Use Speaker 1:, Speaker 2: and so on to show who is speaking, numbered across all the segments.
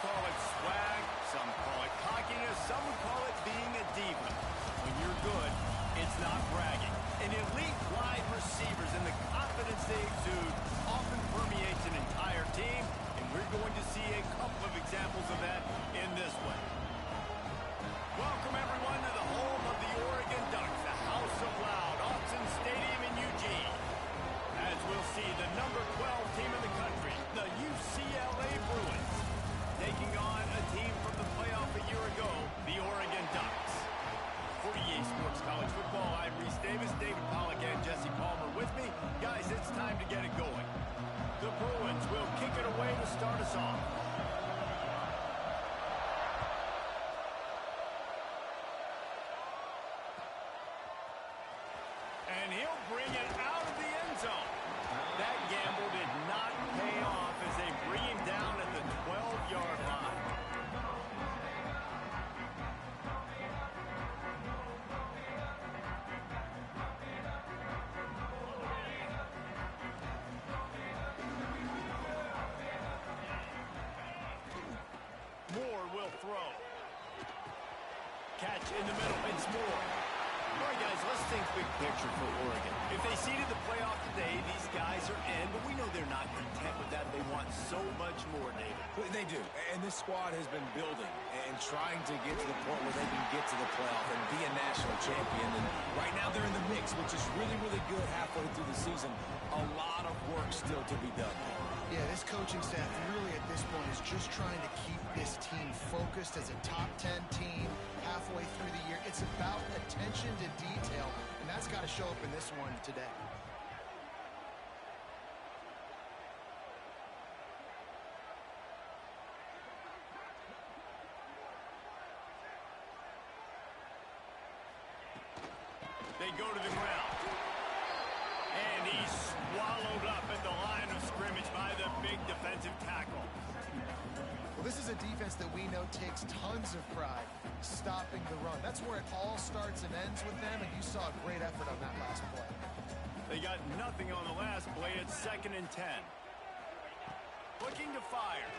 Speaker 1: call it swag, some call it cockiness, some would call it being a diva. When you're good, it's not bragging. An elite wide receivers and the confidence they exude often permeates an entire team, and we're going to see a couple of examples of that in this one. Welcome, everyone, to the home of the Oregon Ducks, the House of Loud, Autzen Stadium in Eugene. As we'll see, the number 12 team in the country, the UCLA Bruins, taking on a team from the playoff a year ago, the Oregon Ducks. For EA Sports College Football, I'm Reese Davis, David Pollack, and Jesse Palmer with me. Guys, it's time to get it going. The Bruins will kick it away to start us off. And he'll bring it out of the end zone. That gamble did not pay off as they bring him down at the 12-yard line. Moore will throw. Catch in the middle. It's Moore. All right, guys, let's think big picture for Oregon. If they seeded the playoff today, these guys are in, but we know they're not content with that. They want so much more, David.
Speaker 2: Well, they do, and this squad has been building and trying to get to the point where they can get to the playoff and be a national champion. And right now they're in the mix, which is really, really good halfway through the season. A lot of work still to be done.
Speaker 3: Yeah, this coaching staff really at this point is just trying to keep this team focused as a top 10 team halfway through the year. It's about attention to detail, and that's got to show up in this one today.
Speaker 1: They go to the ground. And he's swallowed up at the line of scrimmage by the big defensive tackle.
Speaker 3: Well, this is a defense that we know takes tons of pride stopping the run. That's where it all starts and ends with them, and you saw a great effort on that last play.
Speaker 1: They got nothing on the last play. It's 2nd and 10. Looking to fire.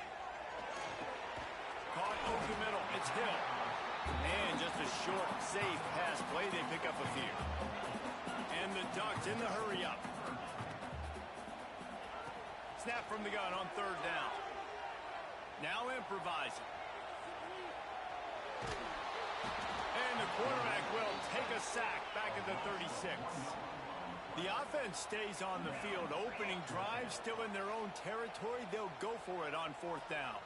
Speaker 1: Caught over the middle. It's Hill. And just a short, safe pass play. They pick up a few. And the Ducks in the hurry-up. Snap from the gun on 3rd down. Now improvising. And the quarterback will take a sack back at the 36. The offense stays on the field. Opening drive, still in their own territory. They'll go for it on 4th down.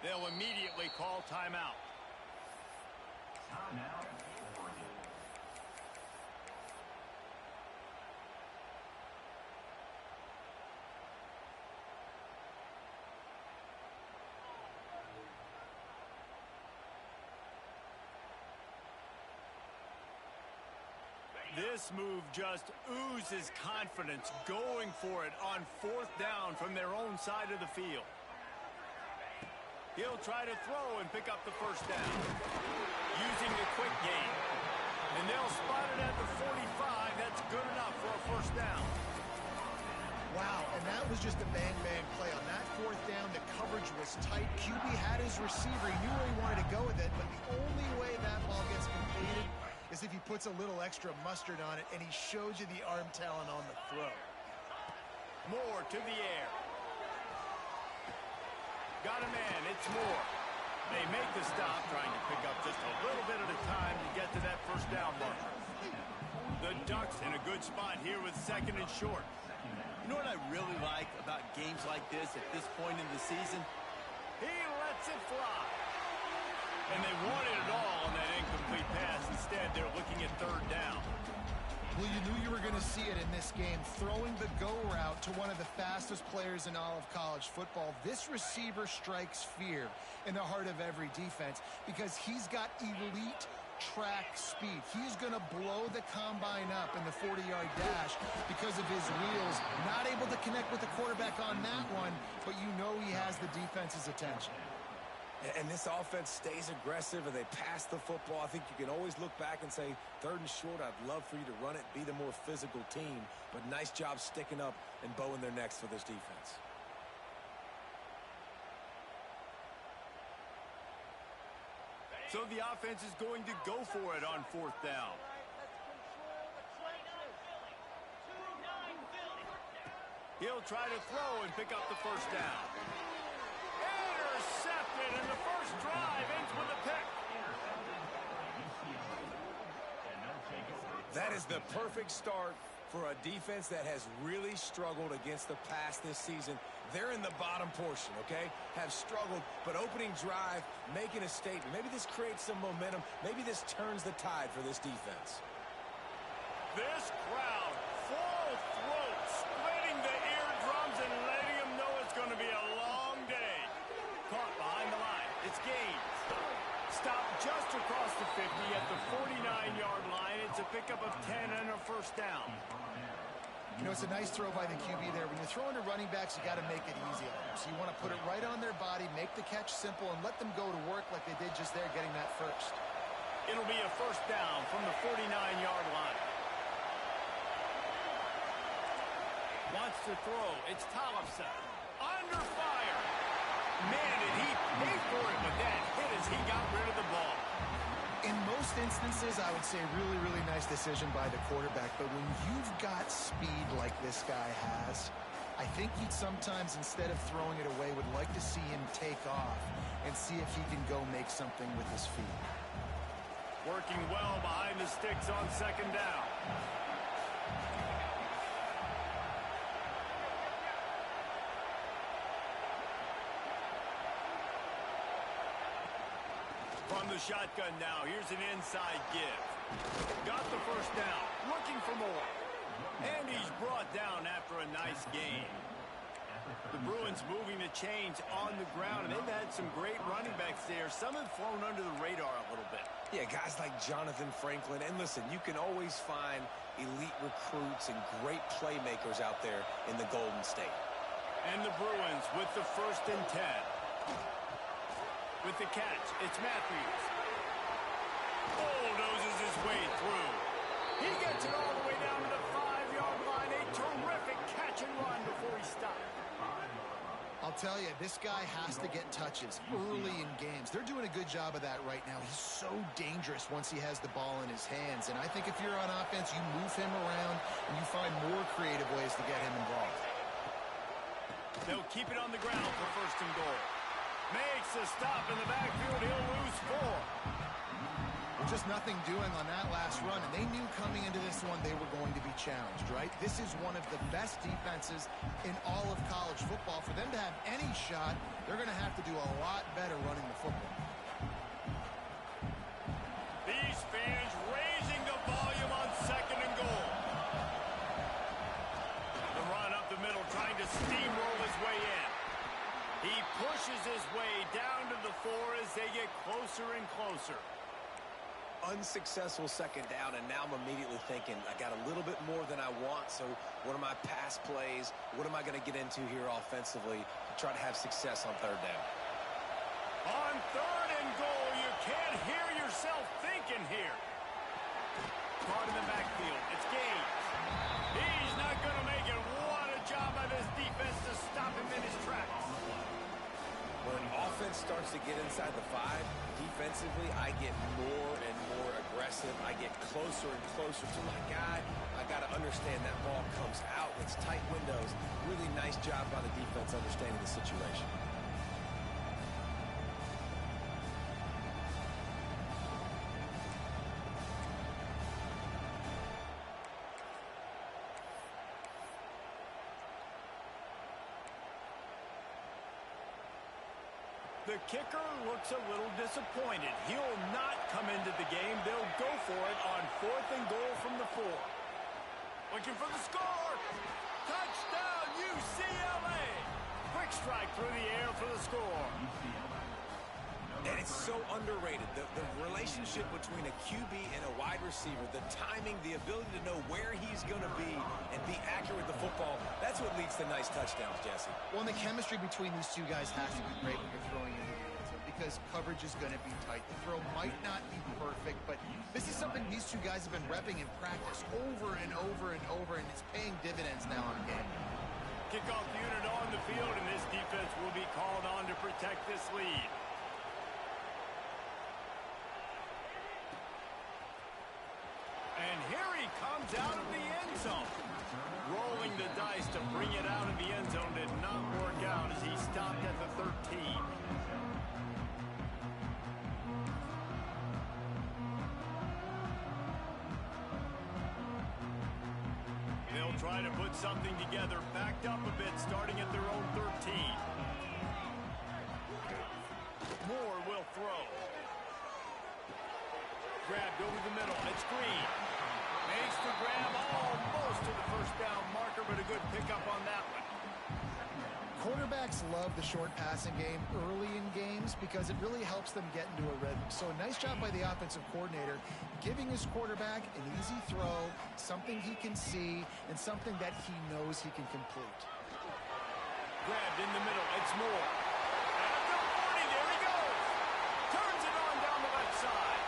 Speaker 1: They'll immediately call timeout. Timeout, Oregon. This move just oozes confidence, going for it on 4th down from their own side of the field. He'll try to throw and pick up the 1st down, using the quick game. And they'll spot it at the 45. That's good enough for a 1st down.
Speaker 3: Wow, and that was just a bang-bang play. On that 4th down, the coverage was tight. QB had his receiver. He knew where he wanted to go with it, but the only way that ball gets completed is if he puts a little extra mustard on it, and he shows you the arm talent on the throw.
Speaker 1: Moore to the air. Got a man, it's Moore. They make the stop, trying to pick up just a little bit at a time to get to that 1st down marker. The Ducks in a good spot here with 2nd and short. You know what I really like about games like this at this point in the season? He lets it fly. And they wanted it all on that incomplete pass. Instead, they're looking at 3rd down.
Speaker 3: Well, you knew you were going to see it in this game, throwing the go route to one of the fastest players in all of college football. This receiver strikes fear in the heart of every defense because he's got elite track speed. He's going to blow the combine up in the 40-yard dash because of his wheels. Not able to connect with the quarterback on that one, but you know he has the defense's attention.
Speaker 2: And this offense stays aggressive and they pass the football. I think you can always look back and say, 3rd and short, I'd love for you to run it, be the more physical team. But nice job sticking up and bowing their necks for this defense.
Speaker 1: So the offense is going to go for it on 4th down. He'll try to throw and pick up the 1st down. Intercepted, and the first drive ends with a pick.
Speaker 2: That is the perfect start for a defense that has really struggled against the pass this season. They're in the bottom portion, okay? Have struggled, but opening drive, making a statement. Maybe this creates some momentum. Maybe this turns the tide for this defense.
Speaker 1: This crowd, full throat, splitting the eardrums and letting them know it's going to be a long day. Caught behind the line. It's gained. Stopped just across the 50 at the 49-yard line. It's a pickup of 10 and a 1st down.
Speaker 3: You know, it's a nice throw by the QB there. When you're throwing to running backs, you got to make it easy on them. So you want to put it right on their body, make the catch simple, and let them go to work like they did just there, getting that first.
Speaker 1: It'll be a 1st down from the 49-yard line. Wants to throw. It's Tollefson. Under fire. Man, did he pay for it with that hit as he got rid of the ball.
Speaker 3: In most instances, I would say really, really nice decision by the quarterback. But when you've got speed like this guy has, I think you'd sometimes, instead of throwing it away, would like to see him take off and see if he can go make something with his feet.
Speaker 1: Working well behind the sticks on 2nd down. From the shotgun now, here's an inside give. Got the 1st down, looking for more. And he's brought down after a nice gain. The Bruins moving the chains on the ground, and they've had some great running backs there. Some have flown under the radar a little bit.
Speaker 2: Yeah, guys like Jonathan Franklin. And listen, you can always find elite recruits and great playmakers out there in the Golden State.
Speaker 1: And the Bruins with the 1st and 10. With the catch, it's Matthews. Bulldozes his way through. He gets it all the way down to the 5-yard line. A terrific catch and run before he stopped.
Speaker 3: I'll tell you, this guy has to get touches early in games. They're doing a good job of that right now. He's so dangerous once he has the ball in his hands. And I think if you're on offense, you move him around and you find more creative ways to get him involved.
Speaker 1: They'll keep it on the ground for 1st and goal. Makes a stop in the backfield. He'll lose 4.
Speaker 3: Well, just nothing doing on that last run, and they knew coming into this one they were going to be challenged, right? This is one of the best defenses in all of college football. For them to have any shot, they're going to have to do a lot better running the football.
Speaker 1: These fans raising the volume on 2nd and goal. The run up the middle, trying to steamroll his way in. He pushes his way down to the 4 as they get closer and closer.
Speaker 2: Unsuccessful 2nd down, and now I'm immediately thinking, I got a little bit more than I want, so what are my pass plays? What am I going to get into here offensively to try to have success on 3rd down?
Speaker 1: On 3rd and goal, you can't hear yourself thinking here. Caught in the backfield. It's Gaines. He's not going to make it. What a job by this defense to stop him in his tracks.
Speaker 2: When offense starts to get inside the 5, defensively, I get more and more aggressive. I get closer and closer to my guy. I got to understand that ball comes out. It's tight windows. Really nice job by the defense understanding the situation.
Speaker 1: The kicker looks a little disappointed. He'll not come into the game. They'll go for it on 4th and goal from the 4. Looking for the score. Touchdown, UCLA. Quick strike through the air for the score.
Speaker 2: And it's so underrated. The relationship between a QB and a wide receiver, the timing, the ability to know where he's going to be and be accurate with the football, that's what leads to nice touchdowns, Jesse.
Speaker 3: Well, and the chemistry between these two guys has to be great when you're throwing into the end zone, because coverage is going to be tight. The throw might not be perfect, but this is something these two guys have been repping in practice over and over and over, and it's paying dividends now in game.
Speaker 1: Kickoff unit on the field, and this defense will be called on to protect this lead. And here he comes out of the end zone. Rolling the dice to bring it out of the end zone did not work out as he stopped at the 13. They'll try to put something together, backed up a bit, starting at their own 13. Moore will throw. Grabbed over the middle. It's Green. Makes the grab almost to the first down marker, but a good pickup on that one.
Speaker 3: Quarterbacks love the short passing game early in games because it really helps them get into a rhythm. So a nice job by the offensive coordinator giving his quarterback an easy throw, something he can see, and something that he knows he can complete.
Speaker 1: Grabbed in the middle. It's Moore. At the 40, there he goes. Turns it on down the left side.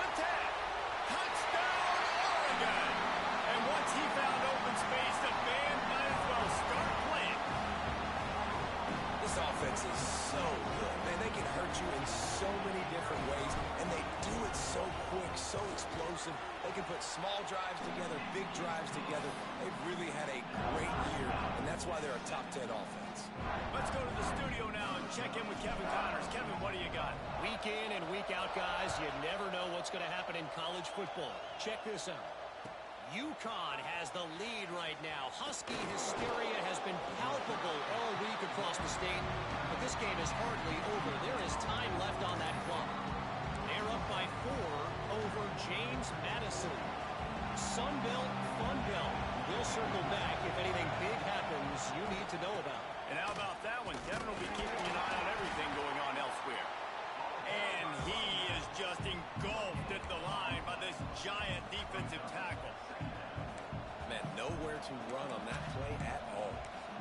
Speaker 1: The 10. Touchdown, Oregon. And once he found open space, the band might as well start playing.
Speaker 2: This offense is so good. Man, they can hurt you in so many different ways, and they do it so quick, so explosive. They can put small drives together, big drives together. They've really had a great year, and that's why they're a top 10 offense.
Speaker 1: Let's go to the studio now and check in with Kevin Connors. Kevin, what do you got?
Speaker 4: Week in and week out, guys, you never know what's going to happen in college football. Check this out. UConn has the lead right now. Husky hysteria has been palpable all week across the state, but this game is hardly over. There is time left on that clock. They're up by 4 over James Madison. Sunbelt, Funbelt. We'll circle back if anything big happens you need to know about.
Speaker 1: And how about that one? Kevin will be keeping an eye on everything going on elsewhere. And he is just engulfed at the line by this giant defensive tackle.
Speaker 2: Man, nowhere to run on that play at all.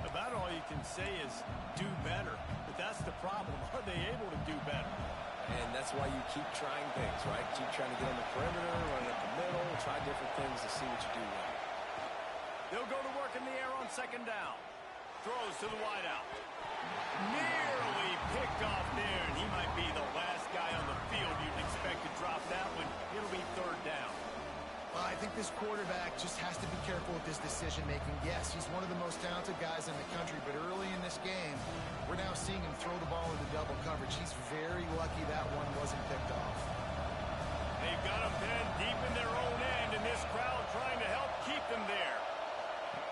Speaker 1: About all you can say is do better. But that's the problem. Are they able to do better?
Speaker 2: And that's why you keep trying things, right? Keep trying to get on the perimeter, run up the middle, try different things to see what you do well.
Speaker 1: They'll go to work in the air on second down. Throws to the wideout. Nearly picked off there, and he might be the last guy on the field you'd expect to drop that one. It'll be third down.
Speaker 3: I think this quarterback just has to be careful with his decision-making. Yes, he's one of the most talented guys in the country, but early in this game, we're now seeing him throw the ball into double coverage. He's very lucky that one wasn't picked off.
Speaker 1: They've got him pinned deep in their own end, and this crowd trying to help keep them there.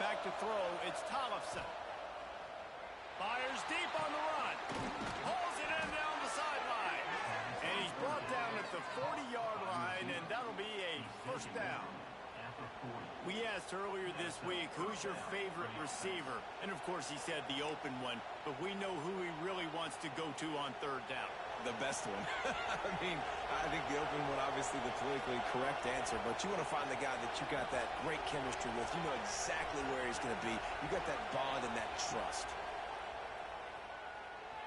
Speaker 1: Back to throw, it's Tollefson. Fires deep on the run. Hauls it in down the sideline. And he's brought down at the 40-yard line, and that'll be a first down. We asked earlier this week, who's your favorite receiver? And, of course, he said the open one, but we know who he really wants to go to on third down.
Speaker 2: The best one. I mean, I think the open one, obviously the politically correct answer, but you want to find the guy that you got that great chemistry with. You know exactly where he's going to be. You got that bond and that trust.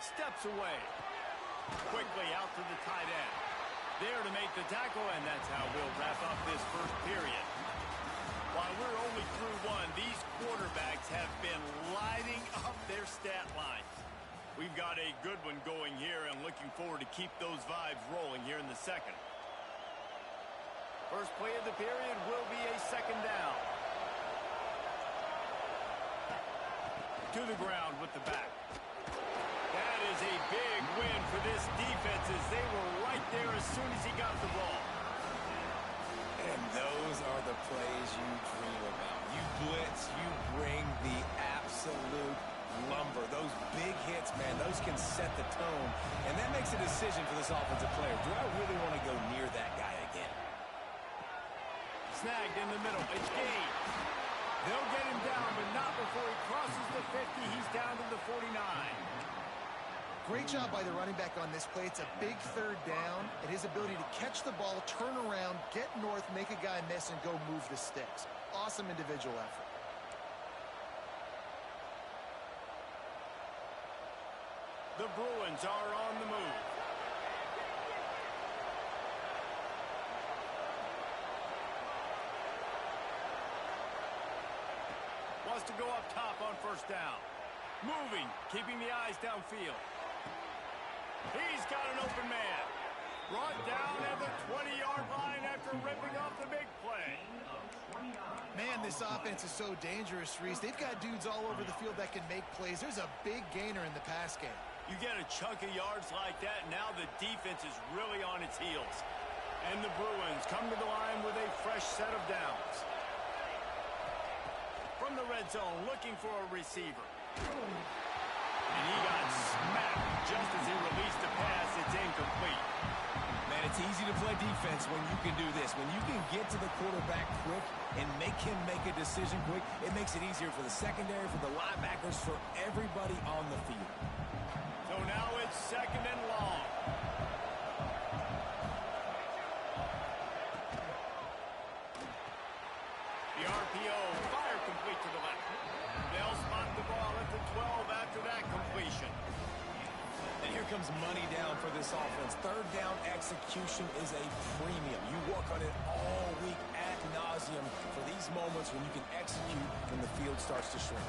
Speaker 1: Steps away. Quickly out to the tight end. There to make the tackle, and that's how we'll wrap up this first period. While we're only through one, these quarterbacks have been lighting up their stat lines. We've got a good one going here and looking forward to keep those vibes rolling here in the second. First play of the period will be a second down. To the ground with the back. That is a big win for this defense as they were right there as soon as he got the ball.
Speaker 2: And those are the plays you dream about. You blitz, you bring the absolute lumber. Those big hits, man, those can set the tone. And that makes a decision for this offensive player. Do I really want to go near that guy again?
Speaker 1: Snagged in the middle. It's Gaines. They'll get him down, but not before he crosses the 50. He's down to the 49.
Speaker 3: Great job by the running back on this play. It's a big third down, and his ability to catch the ball, turn around, get north, make a guy miss, and go move the sticks. Awesome individual effort.
Speaker 1: The Bruins are on the move. to go up top on first down. Moving, keeping the eyes downfield. He's got an open man. Brought down at the 20-yard line after ripping off the big play.
Speaker 3: Man, this offense is so dangerous, Reese. They've got dudes all over the field that can make plays. There's a big gainer in the pass game.
Speaker 1: You get a chunk of yards like that, now the defense is really on its heels. And the Bruins come to the line with a fresh set of downs. From the red zone, looking for a receiver. And he got smacked just as he released the pass. It's incomplete.
Speaker 2: Man, it's easy to play defense when you can do this. When you can get to the quarterback quick and make him make a decision quick, it makes it easier for the secondary, for the linebackers, for everybody on the field.
Speaker 1: So now it's second and long. The RPO, fire complete to the left. They'll spot the ball at the 12 after that completion.
Speaker 2: And here comes money down for this offense. Third down execution is a premium. You work on it all week ad nauseum for these moments when you can execute when the field starts to shrink.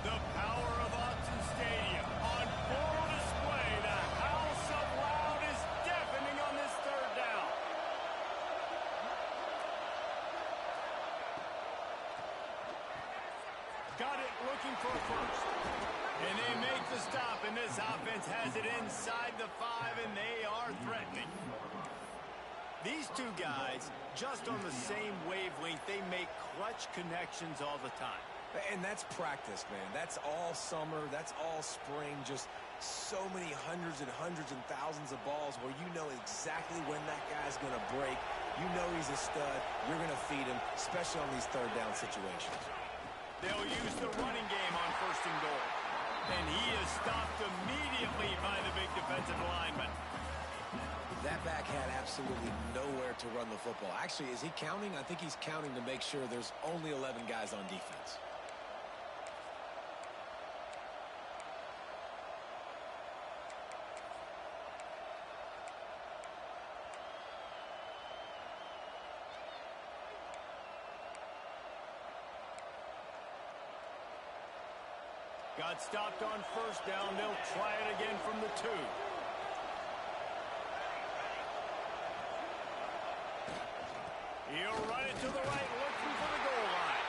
Speaker 1: The power of Autzen Stadium on full display. The house of loud is deafening on this third down. Got it, looking for a first. And they make the stop, and this offense has it inside the 5, and they are threatening. These two guys, just on the same wavelength, they make clutch connections all the time.
Speaker 2: And that's practice, man. That's all summer. That's all spring. Just so many hundreds and thousands of balls where you know exactly when that guy's going to break. You know he's a stud. You're going to feed him, especially on these third down situations.
Speaker 1: They'll use the running game on first and goal. And he is stopped immediately by the big defensive lineman.
Speaker 2: That back had absolutely nowhere to run the football. Actually, is he counting? I think he's counting to make sure there's only 11 guys on defense.
Speaker 1: Got stopped on first down. They'll try it again from the 2. He'll run it to the right, looking for the goal line.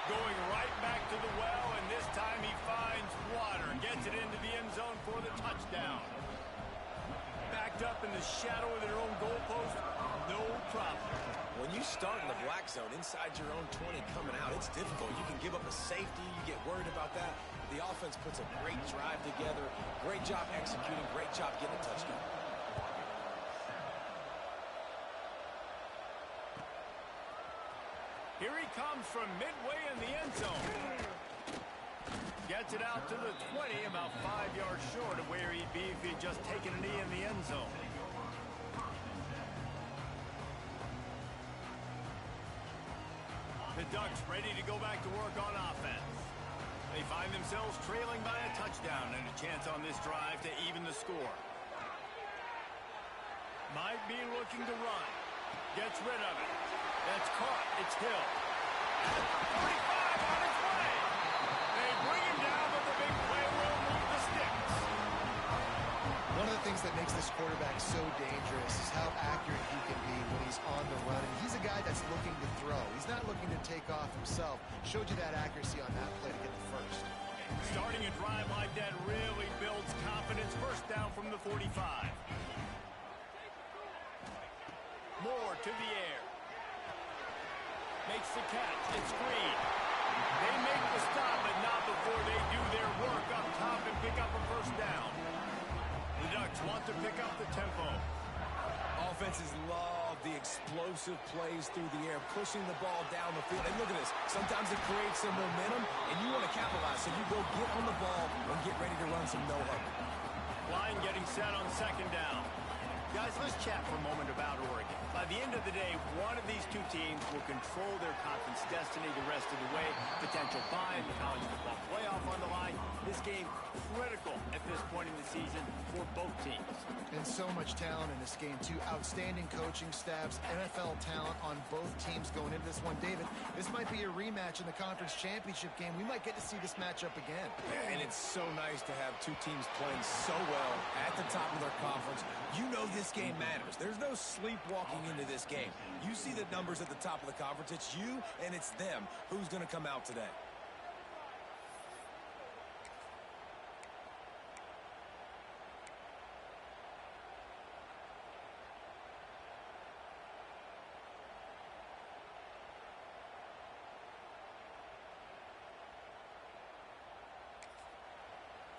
Speaker 1: Going right back to the well, and this time he finds water. Gets it into the end zone for the touchdown. Backed up in the shadow of their own goalpost, no problem.
Speaker 2: When you start in the black zone inside your own 20 coming out, it's difficult. You can give up a safety. You get worried about that. The offense puts a great drive together. Great job executing. Great job getting a touchdown.
Speaker 1: Here he comes from midway in the end zone. Gets it out to the 20, about 5 yards short of where he'd be if he'd just taken a knee in the end zone. The Ducks ready to go back to work on offense. They find themselves trailing by a touchdown and a chance on this drive to even the score. Might be looking to run. Gets rid of it. That's caught. It's Hill. At the 45 on his way. They bring him down, but the big play will move the sticks.
Speaker 3: One of the things that makes this quarterback so dangerous is how accurate he can be when he's on the run. And he's a guy that's looking to throw. He's not looking to take off himself. Showed you that accuracy on that play to get the first.
Speaker 1: Starting a drive like that really builds confidence. First down from the 45. Moore to the air. Makes the catch. It's Green. They make the stop, but not before they do their work up top and pick up a first down. The Ducks want to pick up the tempo.
Speaker 2: Offenses love the explosive plays through the air, pushing the ball down the field. And look at this. Sometimes it creates some momentum, and you want to capitalize. So you go get on the ball and get ready to run some no-huddle.
Speaker 1: Line getting set on second down. Guys, let's chat for a moment about Oregon. By the end of the day, one of these two teams will control their conference destiny the rest of the way. Potential bye in the college football playoff on the line. This game critical at this point in the season for both teams.
Speaker 3: And so much talent in this game, too. Outstanding coaching staffs, NFL talent on both teams going into this one. David, this might be a rematch in the conference championship game. We might get to see this matchup again.
Speaker 2: And it's so nice to have two teams playing so well at the top of their conference. You know this game matters. There's no sleepwalking into this game. You see the numbers at the top of the conference. It's you and it's them. Who's going to come out today?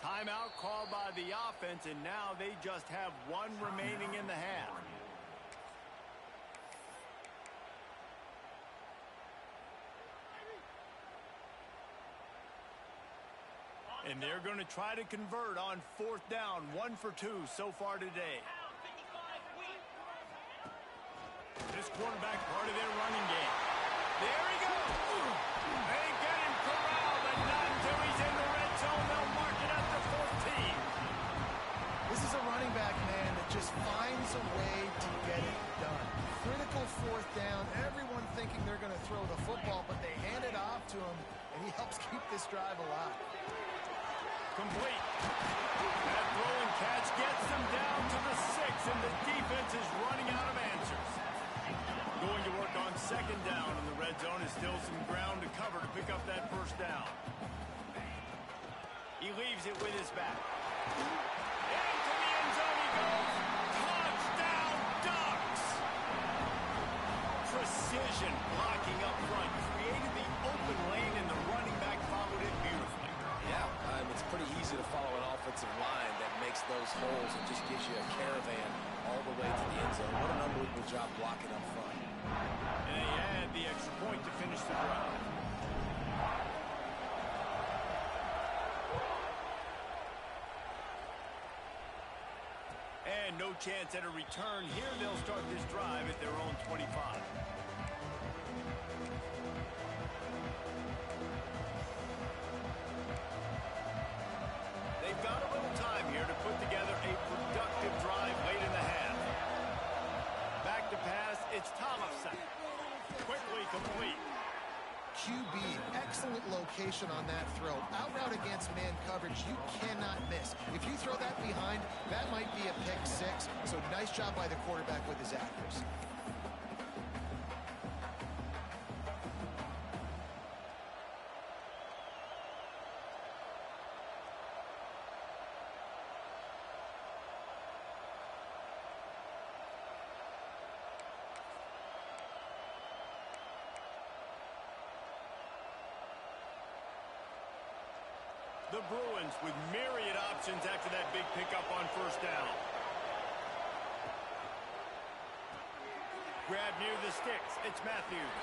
Speaker 1: Timeout called by the offense, and now they just have one remaining in the half. And they're going to try to convert on 4th down, 1 for 2 so far today. This quarterback part of their running game. There he goes. They get him corralled, but not until he's in the red zone. They'll mark it at the 14.
Speaker 3: This is a running back, man, that just finds a way to get it done. Critical 4th down. Everyone thinking they're going to throw the football, but they hand it off to him, and he helps keep this drive alive.
Speaker 1: Complete. That throw and catch gets them down to the 6, and the defense is running out of answers. Going to work on 2nd down in the red zone is still some ground to cover to pick up that 1st down. He leaves it with his back. Into the end zone he goes. Touchdown, Ducks! Precision blocking up front created the open lane, and the running back followed it beautifully.
Speaker 2: Yeah, it's pretty easy to follow an offensive line that makes those holes and just gives you a caravan all the way to the end zone. What an unbelievable job blocking up front.
Speaker 1: And they add the extra point to finish the drive. And no chance at a return. Here they'll start this drive at their own 25. They've got a little time here to put together a productive drive late in the half. Back to pass, it's Thomas. Quickly complete.
Speaker 3: QB, excellent location on that throw. Out route against man coverage, you cannot miss. If you throw that behind, that might be a pick 6. So nice job by the quarterback with his accuracy.
Speaker 1: The Bruins with myriad options after that big pickup on 1st down. Grab near the sticks. It's Matthews.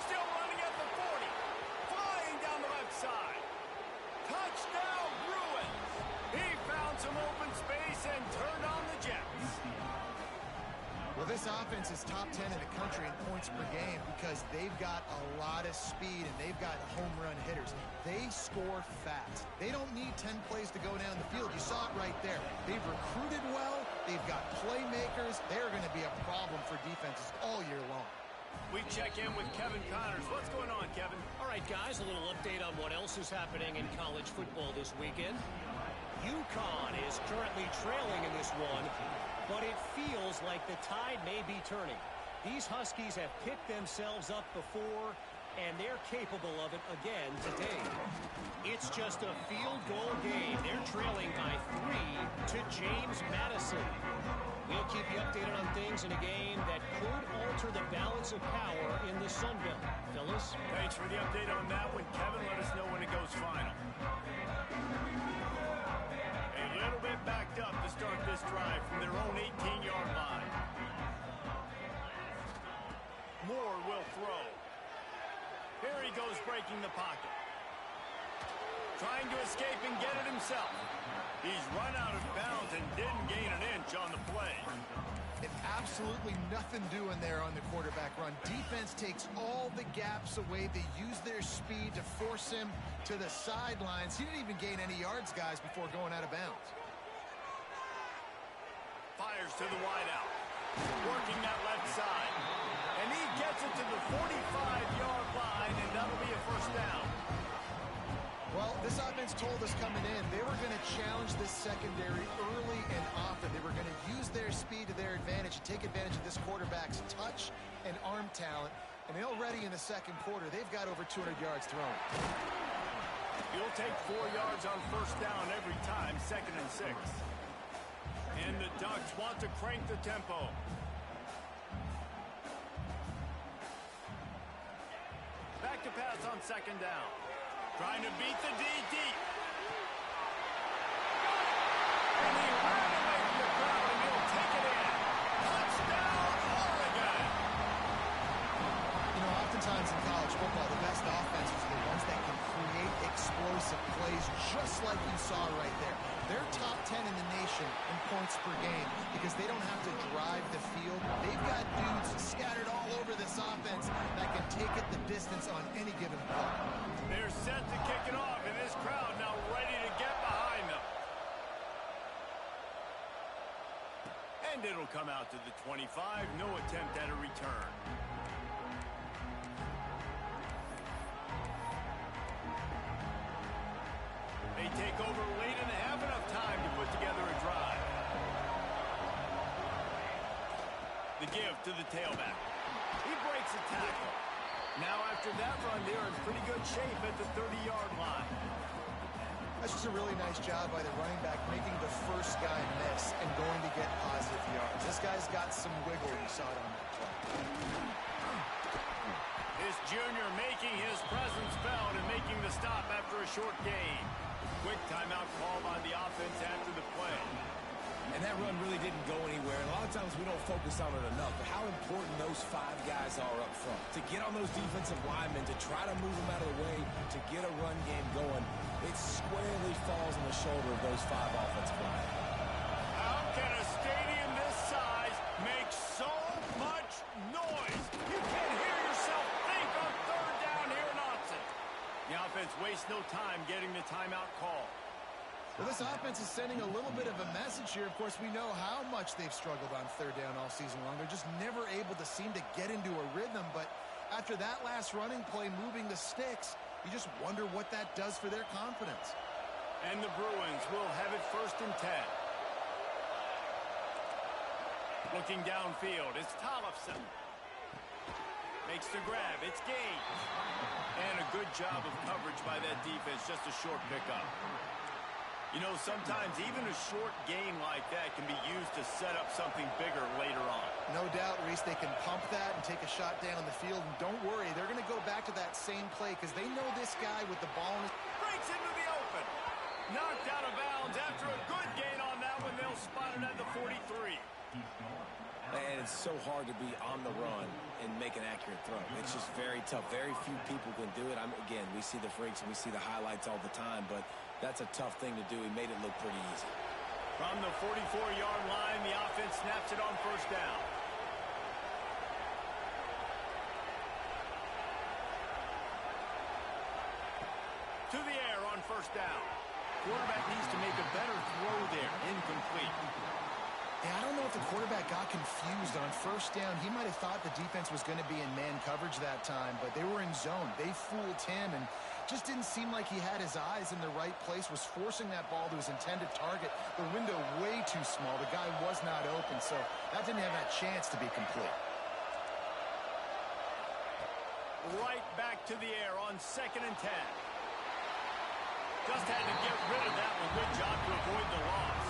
Speaker 1: Still running at the 40. Flying down the left side. Touchdown, Bruins. He found some open space and turned on the Jets.
Speaker 3: Well, this offense is top 10 in the country in points per game because they've got a lot of speed and they've got home run hitters. They score fast. They don't need 10 plays to go down the field. You saw it right there. They've recruited well. They've got playmakers. They're going to be a problem for defenses all year long.
Speaker 1: We check in with Kevin Connors. What's going on, Kevin?
Speaker 4: All right, guys, a little update on what else is happening in college football this weekend. UConn is currently trailing in this one, but it feels like the tide may be turning. These Huskies have picked themselves up before, and they're capable of it again today. It's just a field goal game. They're trailing by 3 to James Madison. We'll keep you updated on things in a game that could alter the balance of power in the Sun Belt. Fellas?
Speaker 1: Thanks for the update on that one, Kevin. Let us know when it goes final. A little bit backed up to start this drive from their own 18-yard line. Moore will throw. Here he goes breaking the pocket. trying to escape and get it himself. He's run out of bounds and didn't gain an inch on the play.
Speaker 3: And absolutely nothing doing there on the quarterback run. Defense takes all the gaps away. They use their speed to force him to the sidelines. He didn't even gain any yards, guys, before going out of bounds.
Speaker 1: Fires to the wideout. Working that left side. And he gets it to the 45-yard line, and that'll be a first down.
Speaker 3: Well, this offense told us coming in they were going to challenge this secondary early and often. They were going to use their speed to their advantage and take advantage of this quarterback's touch and arm talent. And already in the second quarter, they've got over 200 yards thrown.
Speaker 1: He'll take 4 yards on first down every time, 2nd and 6. And the Ducks want to crank the tempo. Back to pass on 2nd down. Trying to beat the D deep. And he ran away from the crowd, and he'll take it in. Touchdown, Oregon!
Speaker 3: You know, oftentimes in college football, the best offenses are the ones that can create explosive plays just like you saw right there. They're top 10 in the nation in points per game because they don't have to drive the field. They've got dudes scattered all over this offense that can take it the distance on any given play.
Speaker 1: They're set to kick it off, and this crowd now ready to get behind them. And it'll come out to the 25. No attempt at a return. They take over late and have enough time to put together a drive. The give to the tailback. He breaks a tackle. Now after that run, they're in pretty good shape at the 30-yard line.
Speaker 3: That's just a really nice job by the running back, making the first guy miss and going to get positive yards. This guy's got some wiggle. You saw it on that play.
Speaker 1: This junior making his presence felt and making the stop after a short gain. Quick timeout called on the offense after the play.
Speaker 2: And that run really didn't go anywhere. And a lot of times we don't focus on it enough. But how important those 5 guys are up front. To get on those defensive linemen, to try to move them out of the way, to get a run game going, it squarely falls on the shoulder of those 5 offensive linemen.
Speaker 1: How can a stadium this size make so much noise? You can't hear yourself think on 3rd down here in Austin. The offense wastes no time getting the timeout call.
Speaker 3: Well, this offense is sending a little bit of a message here. Of course, we know how much they've struggled on 3rd down all season long. They're just never able to seem to get into a rhythm. But after that last running play, moving the sticks, you just wonder what that does for their confidence.
Speaker 1: And the Bruins will have it 1st and 10. Looking downfield, it's Tollefson. Makes the grab, it's gained. And a good job of coverage by that defense, just a short pickup. You know, sometimes even a short gain like that can be used to set up something bigger later on.
Speaker 3: No doubt, Reese, they can pump that and take a shot down the field. And don't worry, they're going to go back to that same play because they know this guy with the ball.
Speaker 1: Breaks into the open. Knocked out of bounds after a good gain on that one. They'll spot it at the 43.
Speaker 2: And it's so hard to be on the run and make an accurate throw. It's just very tough. Very few people can do it. Again, we see the freaks and we see the highlights all the time, but that's a tough thing to do. He made it look pretty easy.
Speaker 1: From the 44-yard line, the offense snaps it on 1st down. To the air on 1st down. Quarterback needs to make a better throw there. Incomplete.
Speaker 3: Yeah, I don't know if the quarterback got confused on 1st down. He might have thought the defense was going to be in man coverage that time, but they were in zone. They fooled him and just didn't seem like he had his eyes in the right place, was forcing that ball to his intended target. The window way too small. The guy was not open, so that didn't have that chance to be complete.
Speaker 1: Right back to the air on 2nd and 10. Just had to get rid of that one. Good job to avoid the loss.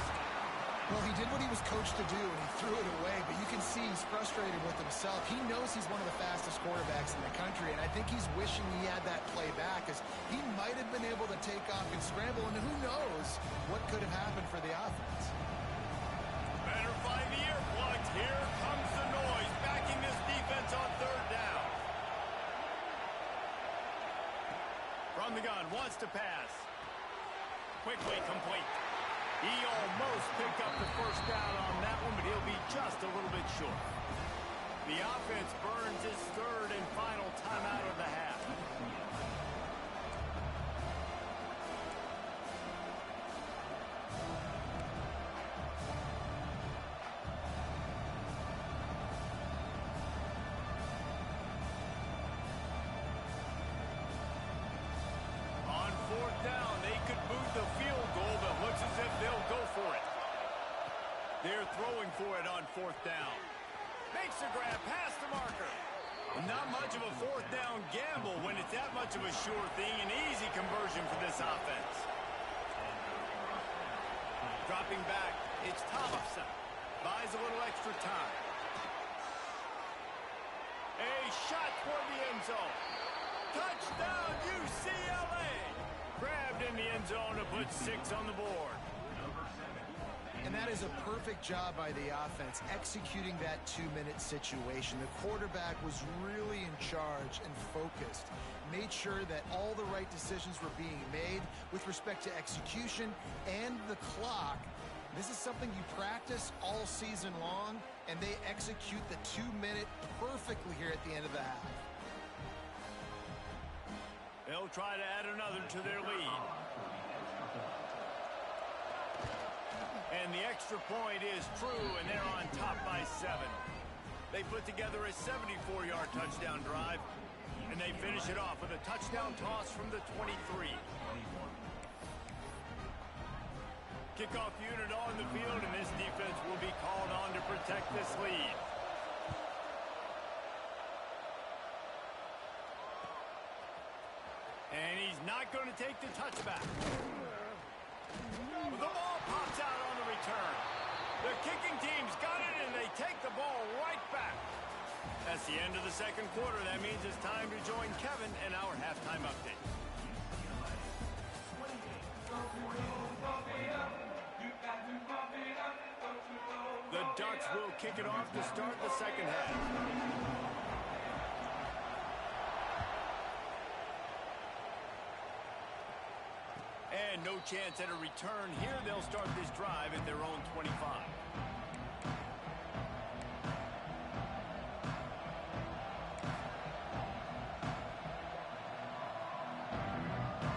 Speaker 3: Well, he did what he was coached to do, and he threw it away, but you can see he's frustrated with himself. He knows he's one of the fastest quarterbacks in the country, and I think he's wishing he had that play back, as he might have been able to take off and scramble, and who knows what could have happened for the offense.
Speaker 1: Better find the earplugs. Here comes the noise, backing this defense on 3rd down. From the gun, wants to pass. Quickly complete. He almost picked up the first down on that one, but he'll be just a little bit short. The offense burns its third and final timeout of the half. On fourth down, they could boot the field goal, but looks as if they'll go for it. They're throwing for it on fourth down. Makes a grab past the marker. Not much of a fourth down gamble when it's that much of a sure thing. An easy conversion for this offense. Dropping back, it's Thomason. Buys a little extra time. A shot toward the end zone. Touchdown, UCLA! Grabbed in the end zone to put 6 on the board.
Speaker 3: And that is a perfect job by the offense, executing that 2-minute situation. The quarterback was really in charge and focused. Made sure that all the right decisions were being made with respect to execution and the clock. This is something you practice all season long, and they execute the 2-minute perfectly here at the end of the half.
Speaker 1: They'll try to add another to their lead. And the extra point is true, and they're on top by 7. They put together a 74-yard touchdown drive, and they finish it off with a touchdown toss from the 23. Kickoff unit on the field, and this defense will be called on to protect this lead. And he's not going to take the touchback. The ball pops out on the return. The kicking team's got it, and they take the ball right back. That's the end of the second quarter. That means it's time to join Kevin in our halftime update. The Ducks will kick it off to start the second half. And no chance at a return here. They'll start this drive at their own 25.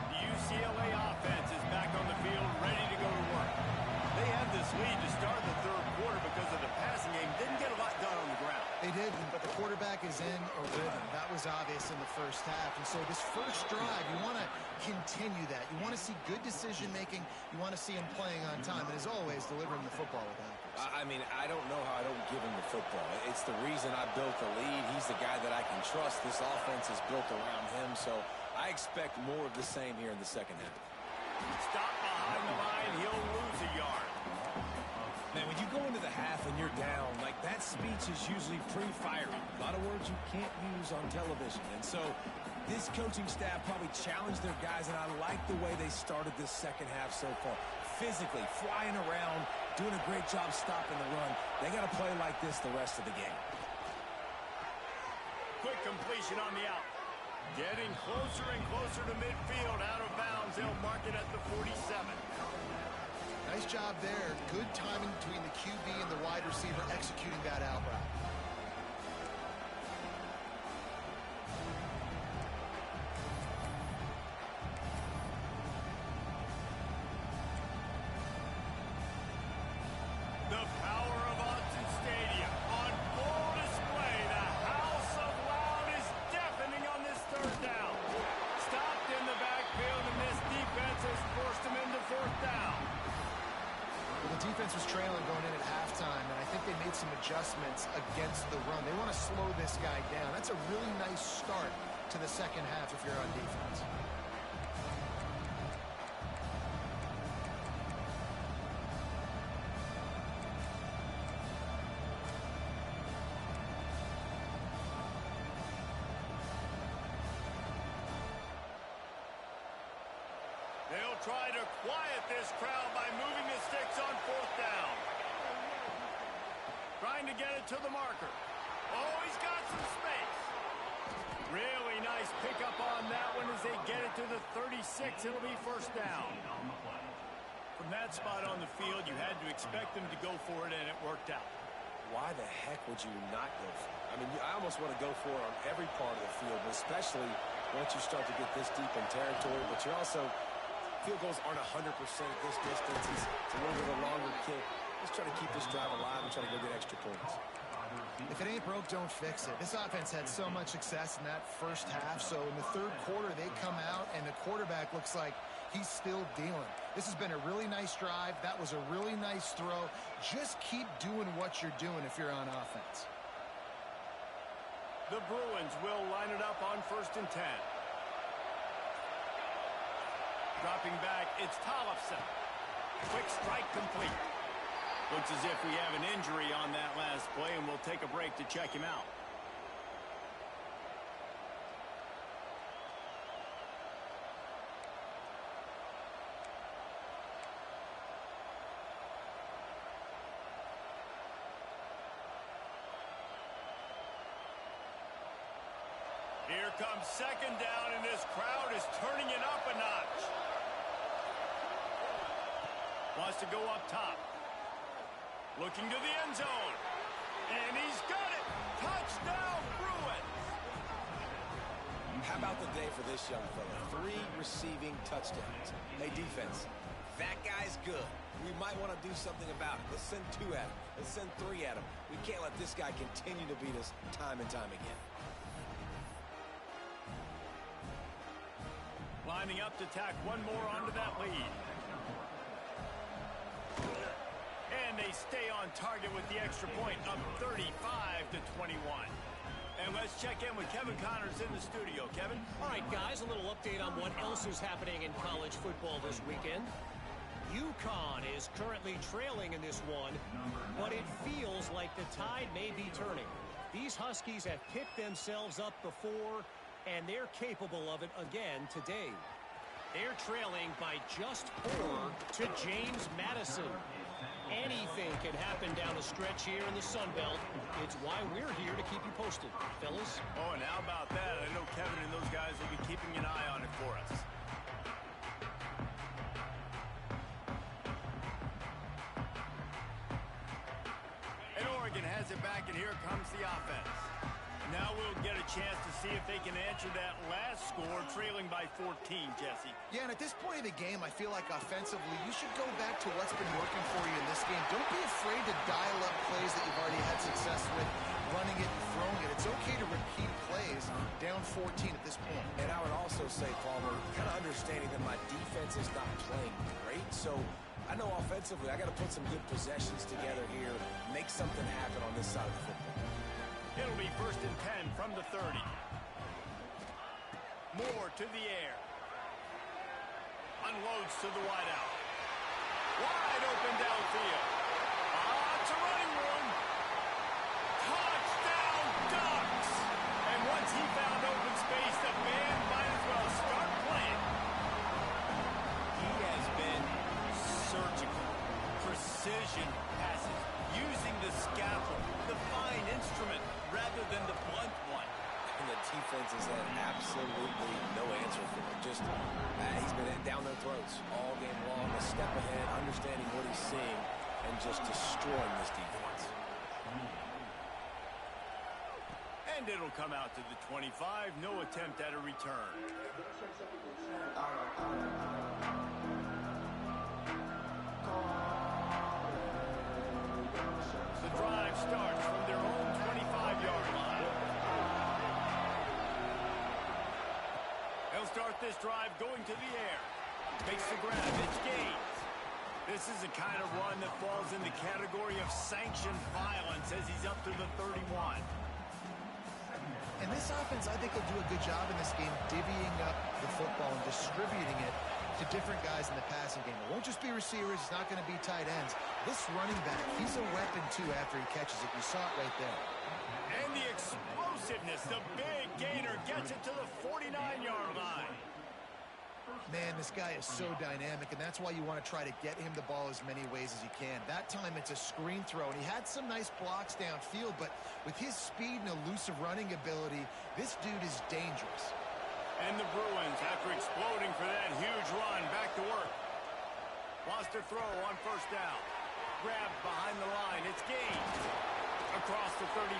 Speaker 1: The UCLA offense is back on the field, ready to go to work. They had this lead to start the third quarter because of the passing game. Didn't get a lot done on the ground.
Speaker 3: They did, but the quarterback is in a rhythm. That was obvious in the first half. And so this first drive, you want to continue that. You want to see good decision-making. You want to see him playing on time. And as always, delivering the football with accuracy.
Speaker 2: I mean, I don't know how I don't give him the football. It's the reason I built the lead. He's the guy that I can trust. This offense is built around him. So I expect more of the same here in the second half.
Speaker 1: Stop behind the line. He'll lose a yard.
Speaker 2: Man, when you go into the half and you're down, like that speech is usually pretty fiery. A lot of words you can't use on television. And so this coaching staff probably challenged their guys, and I like the way they started this second half so far. Physically, flying around, doing a great job stopping the run. They got to play like this the rest of the game.
Speaker 1: Quick completion on the out. Getting closer and closer to midfield. Out of bounds. They'll mark it at the 47.
Speaker 3: Nice job there. Good timing between the QB and the wide receiver executing that out route.
Speaker 1: The power of Autzen Stadium on full display. The house of loud is deafening on this third down. Stopped in the backfield, and this defense has forced him into fourth down.
Speaker 3: Well, the defense was trailing going in at halftime, and I think they made some adjustments against the run. They want to slow this guy down. That's a really nice start to the second half if you're on defense.
Speaker 1: They'll try to quiet this crowd by moving the sticks on fourth down. Trying to get it to the marker. Oh, he's got some space. Really nice pickup on that one as they get it to the 36. It'll be first down. From that spot on the field, you had to expect them to go for it, and it worked out.
Speaker 2: Why the heck would you not go for it? I mean, I almost want to go for it on every part of the field, but especially once you start to get this deep in territory. But you're also, field goals aren't 100% at this distance. It's a little bit of a longer kick. Let's try to keep this drive alive and try to go get extra points.
Speaker 3: If it ain't broke, don't fix it. This offense had so much success in that first half, so in the third quarter, they come out, and the quarterback looks like he's still dealing. This has been a really nice drive. That was a really nice throw. Just keep doing what you're doing if you're on offense.
Speaker 1: The Bruins will line it up on 1st and 10. Dropping back, it's Tollefson. Quick strike complete. Looks as if we have an injury on that last play, and we'll take a break to check him out. Here comes 2nd down, and this crowd is turning it up a notch. Wants to go up top. Looking to the end zone. And he's got it. Touchdown, Bruins.
Speaker 2: How about the day for this young fella? 3 receiving touchdowns. Hey, defense, that guy's good. We might want to do something about it. Let's send 2 at him. Let's send 3 at him. We can't let this guy continue to beat us time and time again.
Speaker 1: Lining up to tack one more onto that lead. And they stay on target with the extra point, up 35-21. And let's check in with Kevin Connors in the studio. Kevin?
Speaker 4: All right, guys, a little update on what else is happening in college football this weekend. UConn is currently trailing in this one, but it feels like the tide may be turning. These Huskies have picked themselves up before, and they're capable of it again today. They're trailing by just 4 to James Madison. Anything can happen down the stretch here in the Sun Belt. It's why we're here to keep you posted, fellas.
Speaker 1: Oh, and how about that? I know Kevin and those guys will be keeping an eye on it for us. And Oregon has it back, and here comes the offense. Now we'll get a chance to see if they can answer that last score, trailing by 14, Jesse.
Speaker 3: Yeah, and at this point of the game, I feel like offensively, you should go back to what's been working for you in this game. Don't be afraid to dial up plays that you've already had success with, running it and throwing it. It's okay to repeat plays down 14 at this point.
Speaker 2: And I would also say, Palmer, kind of understanding that my defense is not playing great, so I know offensively I got to put some good possessions together here, make something happen on this side of the football.
Speaker 1: It'll be 1st and 10 from the 30. Moore to the air. Unloads to the wideout. Wide open downfield. It's a running room. Touchdown, Ducks! And once he found open space, the band might as well start playing. He has been surgical. Precision passes. Using the scalpel, the fine instrument, rather than the blunt one.
Speaker 2: And the defense has had absolutely no answer for him. Just, he's been down their throats all game long, a step ahead, understanding what he's seeing, and just destroying this defense.
Speaker 1: And it'll come out to the 25. No attempt at a return. The drive starts from their own 25-yard line. They'll start this drive going to the air. Makes the grab. It's Gaines. This is the kind of run that falls in the category of sanctioned violence as he's up to the 31.
Speaker 3: And this offense, I think, will do a good job in this game divvying up the football and distributing it to different guys in the passing game. It won't just be receivers. It's not going to be tight ends. This running back, he's a weapon, too, after he catches it. You saw it right there.
Speaker 1: And the explosiveness, the big gainer gets it to the 49-yard line.
Speaker 3: Man, this guy is so dynamic, and that's why you want to try to get him the ball as many ways as you can. That time, it's a screen throw, and he had some nice blocks downfield, but with his speed and elusive running ability, this dude is dangerous.
Speaker 1: And the Bruins, after exploding for that huge run, back to work. Lost a throw on first down. Grabbed behind the line. It's gained. Across the 35.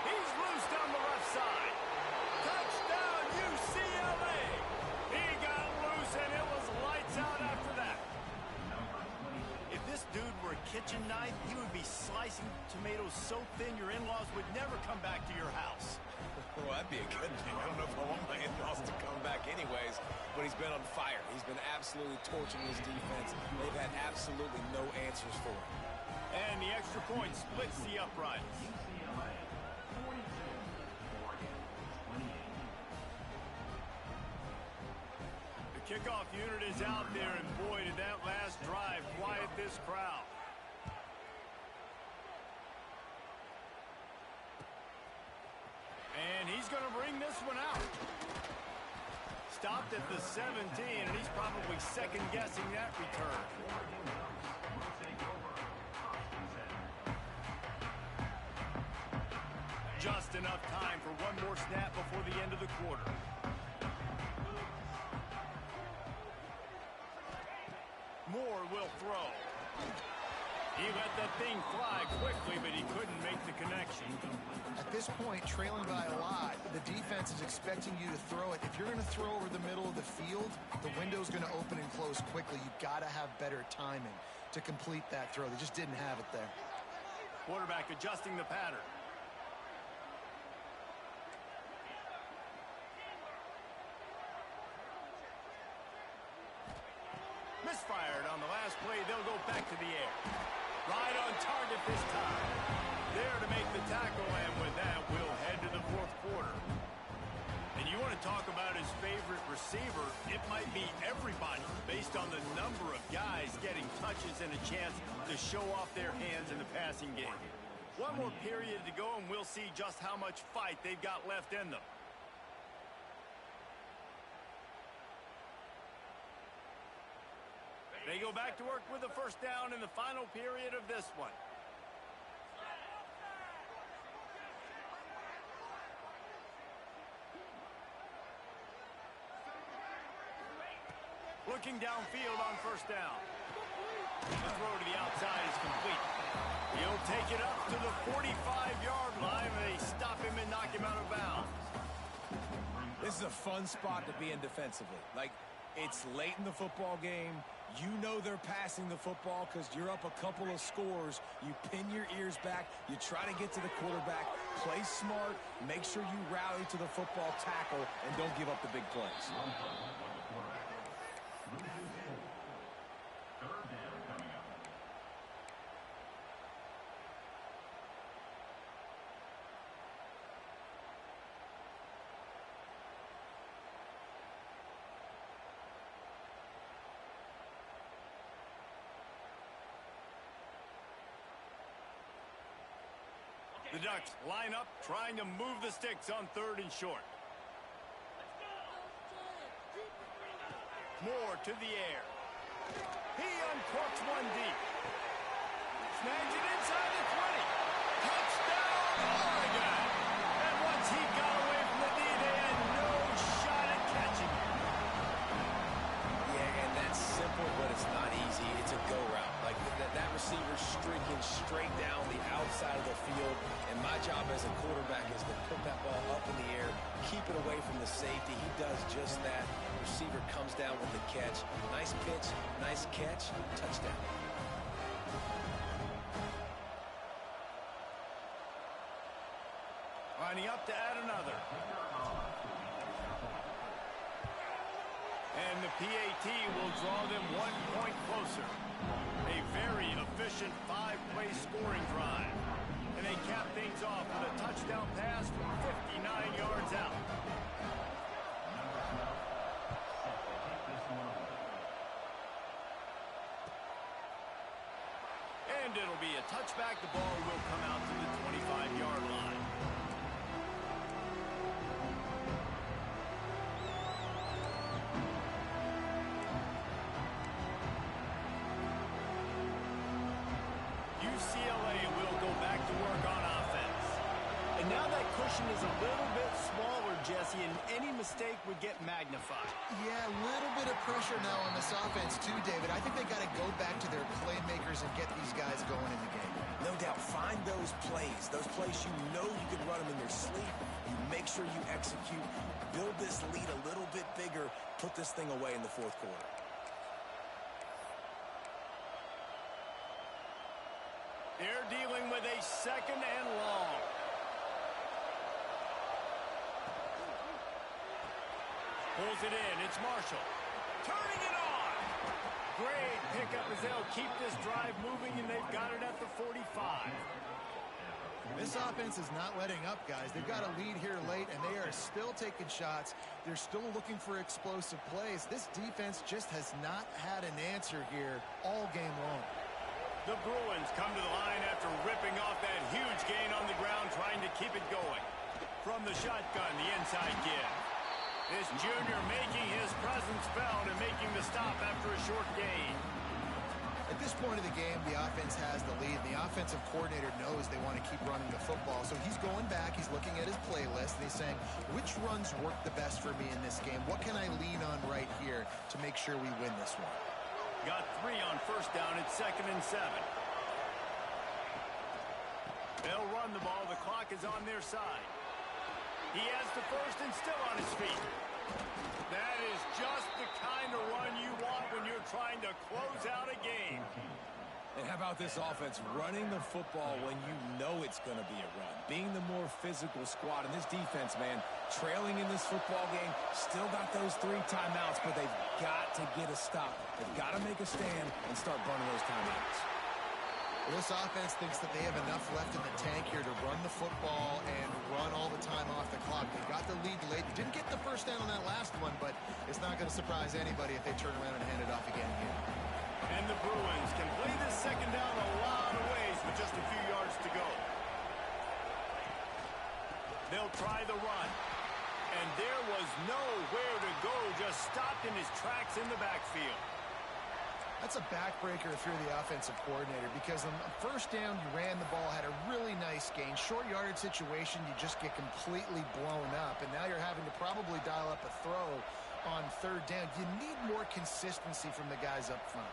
Speaker 1: He's loose down the left side. Touchdown, UCLA. He got loose, and it was lights out after that. If this dude were a kitchen knife, he would be slicing tomatoes so thin your in-laws would never come back to your house.
Speaker 2: Well, that'd be a good thing. I don't know if I want my in-laws to come back anyways, but he's been on fire. He's been absolutely torching his defense. They've had absolutely no answers for him.
Speaker 1: And the extra point splits the uprights. The kickoff unit is out there, and boy, did that last drive quiet this crowd. And he's going to bring this one out. Stopped at the 17, and he's probably second-guessing that return. Just enough time for one more snap before the end of the quarter. Moore will throw. He let that thing fly quickly, but he couldn't make the connection.
Speaker 3: At this point, trailing by a lot, the defense is expecting you to throw it. If you're going to throw over the middle of the field, the window's going to open and close quickly. You've got to have better timing to complete that throw. They just didn't have it there.
Speaker 1: Quarterback adjusting the pattern. Misfired on the last play. They'll go back to the air. Right on target this time. There to make the tackle, and with that, we'll head to the fourth quarter. And you want to talk about his favorite receiver, it might be everybody based on the number of guys getting touches and a chance to show off their hands in the passing game. One more period to go, and we'll see just how much fight they've got left in them. They go back to work with a first down in the final period of this one. Looking downfield on first down. The throw to the outside is complete. He'll take it up to the 45-yard line. They stop him and knock him out of bounds.
Speaker 2: This is a fun spot to be in defensively. Like, it's late in the football game. You know they're passing the football because you're up a couple of scores. You pin your ears back. You try to get to the quarterback. Play smart. Make sure you rally to the football tackle and don't give up the big plays.
Speaker 1: The Ducks line up, trying to move the sticks on third and short. Moore to the air. He uncorks one deep. Snags it inside the 20. Touchdown, Oregon! And once he got away from the knee, they had no shot at catching him.
Speaker 2: Yeah, and that's simple, but it's not easy. It's a go route. Like that receiver's streaking straight down the outside of the field, and my job as a quarterback is to put that ball up in the air, keep it away from the safety. He does just that. Receiver comes down with the catch. Nice pitch, nice catch, touchdown.
Speaker 1: Lining up to add another. And the PAT will draw them 1 point closer. A very efficient 5-play scoring drive. And they cap things off with a touchdown pass from 59 yards out. And it'll be a touchback. The ball will come out to the 25-yard line. UCLA will go back to work on offense. And now that cushion is a little bit smaller, Jesse, and any mistake would get magnified.
Speaker 3: Yeah, a little bit of pressure now on this offense too, David. I think they got to go back to their playmakers and get these guys going in the game.
Speaker 2: No doubt, find those plays you know you can run them in your sleep. You make sure you execute, build this lead a little bit bigger, put this thing away in the fourth quarter.
Speaker 1: They're dealing with a second and long. Pulls it in. It's Marshall. Turning it on. Great pickup as they'll keep this drive moving, and they've got it at the 45.
Speaker 3: This offense is not letting up, guys. They've got a lead here late, and they are still taking shots. They're still looking for explosive plays. This defense just has not had an answer here all game long.
Speaker 1: The Bruins come to the line after ripping off that huge gain on the ground, trying to keep it going. From the shotgun, the inside give. This junior making his presence felt and making the stop after a short gain.
Speaker 3: At this point of the game, the offense has the lead. The offensive coordinator knows they want to keep running the football. So he's going back, he's looking at his playlist, and he's saying, which runs work the best for me in this game? What can I lean on right here to make sure we win this one?
Speaker 1: Got 3 on first down. It's 2nd and 7. They'll run the ball. The clock is on their side. He has the first and still on his feet. That is just the kind of run you want when you're trying to close out a game.
Speaker 2: And how about this offense running the football when you know it's going to be a run? Being the more physical squad. And this defense, man, trailing in this football game, still got those 3 timeouts, but they've got to get a stop. They've got to make a stand and start burning those timeouts.
Speaker 3: Well, this offense thinks that they have enough left in the tank here to run the football and run all the time off the clock. They got the lead late. They didn't get the first down on that last one, but it's not going to surprise anybody if they turn around and hand it off again here.
Speaker 1: And the Bruins can play this second down a lot of ways with just a few yards to go. They'll try the run. And there was nowhere to go, just stopped in his tracks in the backfield.
Speaker 3: That's a backbreaker if you're the offensive coordinator, because on first down, you ran the ball, had a really nice gain. Short yardage situation, you just get completely blown up, and now you're having to probably dial up a throw on third down. You need more consistency from the guys up front.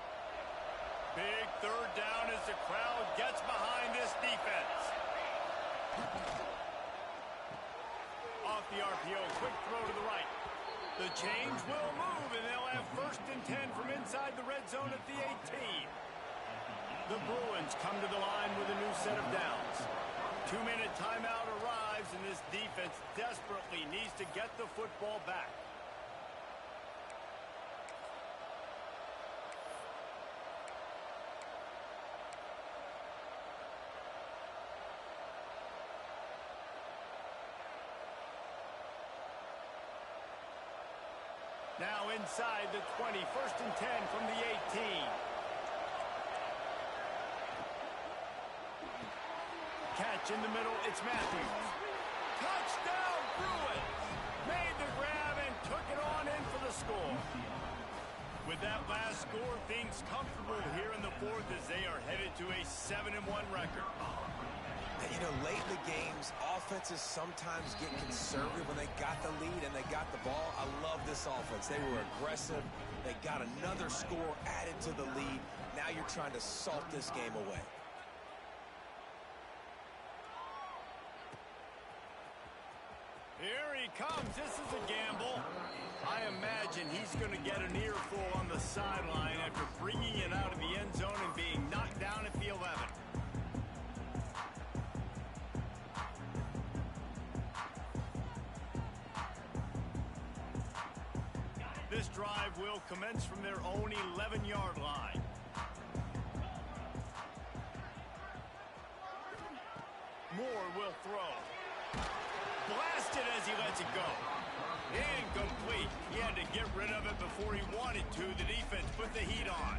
Speaker 1: Big third down as the crowd gets behind this defense. Off the RPO, quick throw to the right. The change will move, and they'll have 1st and 10 from inside the red zone at the 18. The Bruins come to the line with a new set of downs. 2-minute timeout arrives, and this defense desperately needs to get the football back. Now inside the 20, 1st and 10 from the 18. Catch in the middle, it's Matthews. Touchdown, Bruins! Made the grab and took it on in for the score. With that last score, things comfortable here in the 4th as they are headed to a 7-1 record.
Speaker 2: You know, late in the games, offenses sometimes get conservative when they got the lead and they got the ball. I love this offense. They were aggressive. They got another score added to the lead. Now you're trying to salt this game away.
Speaker 1: Here he comes. This is a gamble. I imagine he's going to get an earful on the sideline after bringing it out of the end zone and being knocked down at the 11. This drive will commence from their own 11-yard line. Moore will throw. Blasted as he lets it go. Incomplete. He had to get rid of it before he wanted to. The defense put the heat on.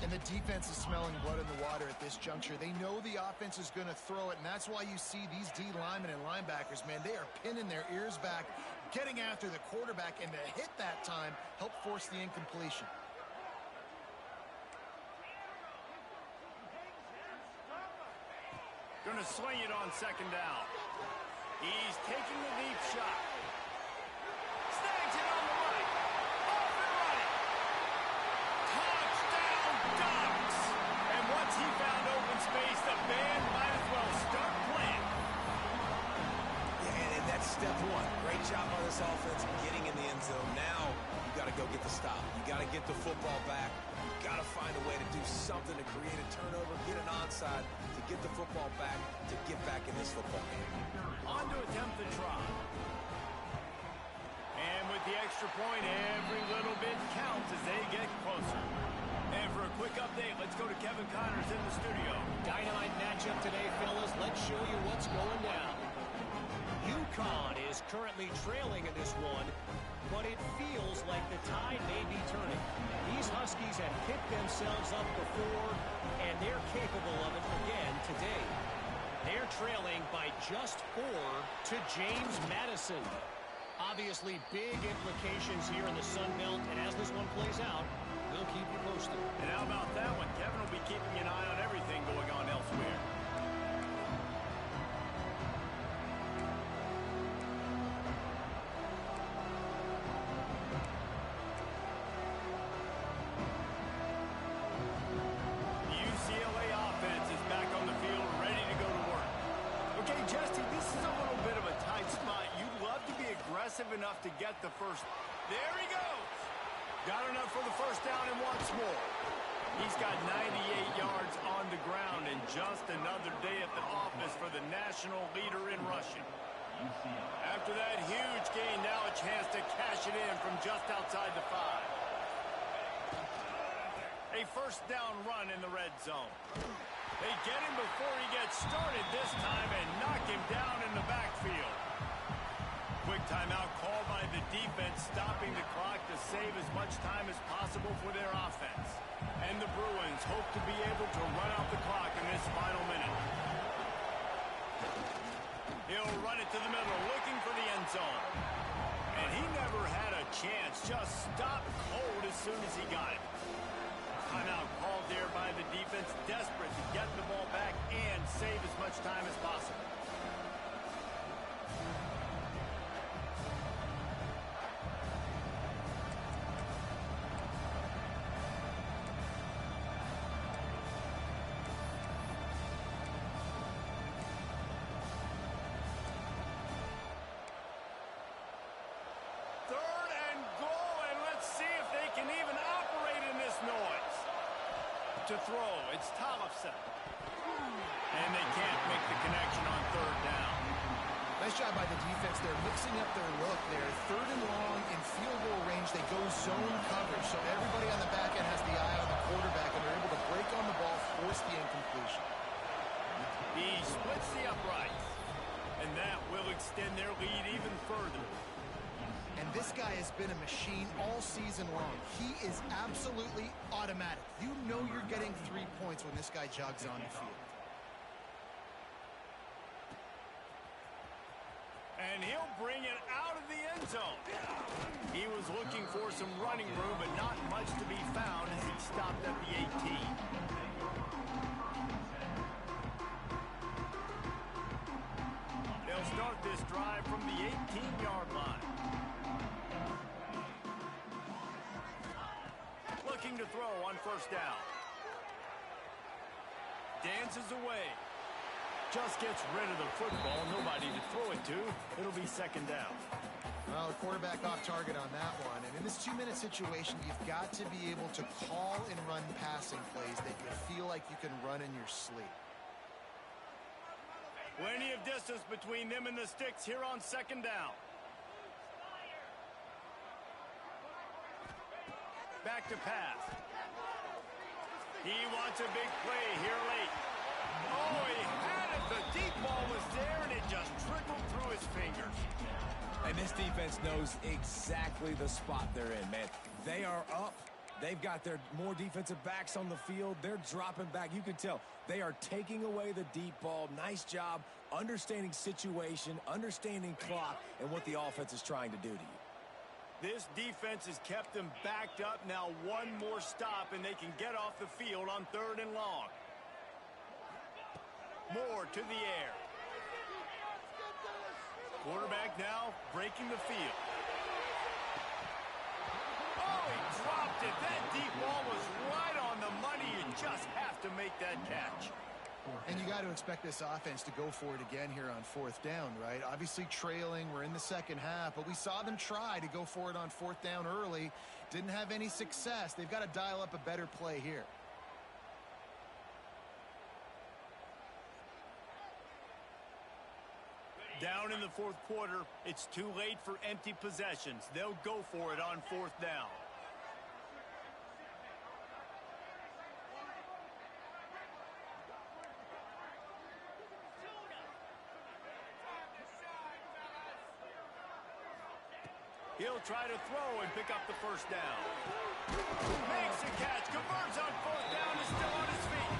Speaker 3: And the defense is smelling blood in the water at this juncture. They know the offense is going to throw it, and that's why you see these D linemen and linebackers, man, they are pinning their ears back, getting after the quarterback, and to hit that time, help force the incompletion.
Speaker 1: Going going to swing it on second down. He's taking the deep shot. Snags it on the right. Off and running. Touchdown Ducks. And once he found open space, the band might as well start playing.
Speaker 2: Yeah, and that's step one. Great job by this offense getting in the end zone. Now you got to go get the stop. You got to get the football back. You got to find a way to do something to create a turnover, get an onside, to get the football back, to get back in this football game.
Speaker 1: On to attempt the try. And with the extra point, every little bit counts as they get closer. And for a quick update, let's go to Kevin Connors in the studio.
Speaker 4: Dynamite matchup today, fellas. Let's show you what's going down. UConn is currently trailing in this one, but it feels like the tide may be turning. These Huskies have picked themselves up before, and they're capable of it again today. They're trailing by just 4 to James Madison. Obviously, big implications here in the Sun Belt, and as this one plays out, we'll keep you posted.
Speaker 1: And how about that one? Kevin will be keeping an eye on everything going on elsewhere. The UCLA offense is back on the field, ready to go to work. Okay, Jesse, this is a little bit of a tight spot. You'd love to be aggressive enough to get the first. There he goes. Got enough for the first down and wants more. He's got 98 yards on the ground and just another day at the office for the national leader in rushing. After that huge gain, now a chance to cash it in from just outside the 5. A first down run in the red zone. They get him before he gets started this time and knock him down in the backfield. Quick timeout called by the defense, stopping the clock to save as much time as possible for their offense. And the Bruins hope to be able to run out the clock in this final minute. He'll run it to the middle, looking for the end zone. And he never had a chance, just stopped cold as soon as he got it. Timeout called there by the defense, desperate to get the ball back and save as much time as possible. Third and goal, and let's see if they can even operate in this noise. To throw, it's Tollefson. And they can't make the connection on third down.
Speaker 3: Nice job by the defense. They're mixing up their look there. Third and long in field goal range. They go zone coverage. So everybody on the back end has the eye on the quarterback, and they're able to break on the ball, force the incompletion.
Speaker 1: He splits the uprights. And that will extend their lead even further.
Speaker 3: And this guy has been a machine all season long. He is absolutely automatic. You know you're getting 3 points when this guy jogs on the field.
Speaker 1: And he'll bring it out of the end zone. He was looking for some running room, but not much to be found as he stopped at the 18. They'll start this drive from the 18-yard line. Looking to throw on first down. Dances away. Just gets rid of the football. Nobody to throw it to. It'll be second down.
Speaker 3: Well, the quarterback off target on that one. And in this 2-minute situation, you've got to be able to call and run passing plays that you feel like you can run in your sleep.
Speaker 1: Plenty of distance between them and the sticks here on second down. Back to pass. He wants a big play here late. Oh, he had it. The deep ball was there, and it just trickled through his fingers.
Speaker 2: And this defense knows exactly the spot they're in, man. They are up. They've got their more defensive backs on the field. They're dropping back. You can tell they are taking away the deep ball. Nice job understanding situation, understanding clock, and what the offense is trying to do to you.
Speaker 1: This defense has kept them backed up. Now one more stop, and they can get off the field on third and long. More to the air. Quarterback now breaking the field. Oh, he dropped it. That deep ball was right on the money. You just have to make that catch.
Speaker 3: And you got to expect this offense to go for it again here on fourth down, right? Obviously trailing. We're in the second half, but we saw them try to go for it on fourth down early. Didn't have any success. They've got to dial up a better play here.
Speaker 1: Down in the fourth quarter, it's too late for empty possessions. They'll go for it on fourth down. He'll try to throw and pick up the first down. Makes the catch, converts on fourth down, is still on his feet.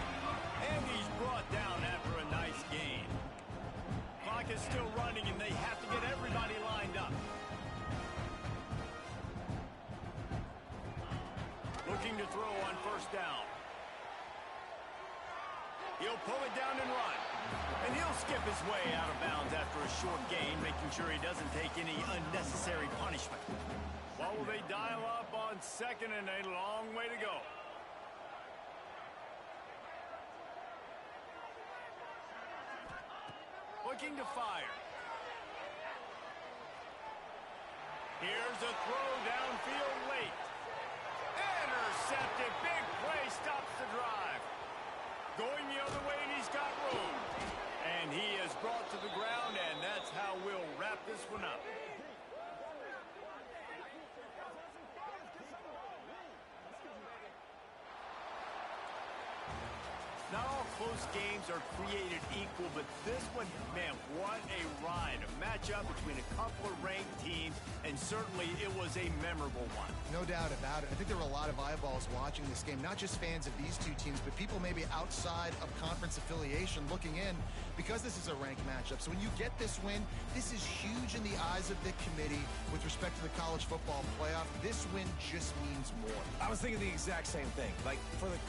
Speaker 1: And he's brought down after a nice gain. Clock is still running, and they have to get everybody lined up. Looking to throw on first down. He'll pull it down and run. And he'll skip his way out of bounds after a short gain, making sure he doesn't take any unnecessary punishment. What will they dial up on second and a long way to go? Looking to fire. Here's a throw downfield late. Intercepted. Big play stops the drive. Going the other way, and he's got room. And he is brought to the ground, and that's how we'll wrap this one up. Not all close games are created equal, but this one, man, what a ride. A matchup between a couple of ranked teams, and certainly it was a memorable one.
Speaker 3: No doubt about it. I think there were a lot of eyeballs watching this game, not just fans of these two teams, but people maybe outside of conference affiliation looking in because this is a ranked matchup. So when you get this win, this is huge in the eyes of the committee with respect to the college football playoff. This win just means more.
Speaker 2: I was thinking the exact same thing. Like, for the